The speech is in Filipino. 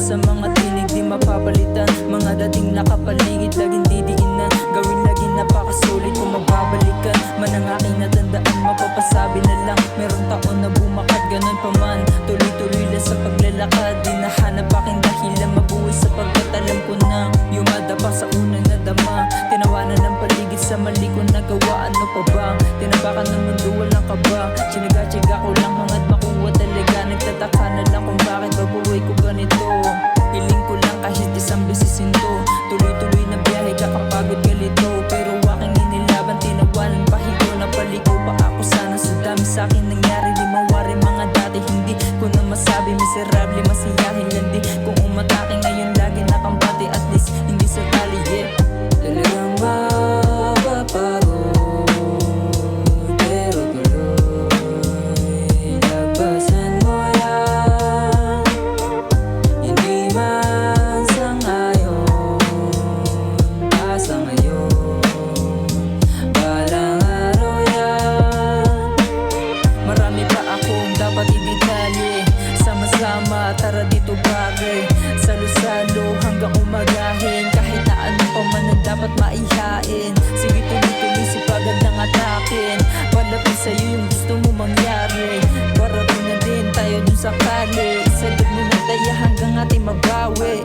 sa mga tinig di mapapalitan. Mga dating nakapaligid laging didiinan. Gawin laging napakasulit kung magbabalikan man ang aking natandaan. Mapapasabi na lang merong taon na bumakad, ganun pa man tuloy-tuloy lang sa paglalakad. Di nahanap aking dahilan mabuhay sapagkat alam ko na yumadapa sa unang nadama. Tinawanan ng paligid sa mali ko nagawa. Ano pa ba? Tinabakan ng mundo walang kaba. Sinaga-tsaga ko lang hangad makuha talaga. Nagtataka na lang kung bakit babuhay ko ganito. Hiling ko lang kahit isang beses hinto. Tuloy-tuloy na biyahe kakapagod galito. Pero aking inilaban tinawanan pahinto. Napaliko pa ako sana sa dami sa'kin nangyari. Di mawari mga dati hindi ko na masabi. Miserable masiyahin lang di kung umatake ngayon lagi nakambati. At least hindi sa tali yeah. Talagang mapapagod pero tuloy lagpasan mo yan. Hindi man sa ngayon, asa ngayon, balang araw yan. Marami pa akong dapat idetali. Sama-sama tara dito bagay. Salo-salo hanggang umagahin. Kahit na ano pa man ang dapat maihain. Sige tuloy-tuloy sipagad ng atakin. Palapit sa'yo yung gusto mo mangyari. Parating na din tayo dun sakali. Isagad mo na tayo hanggang ating mabawi.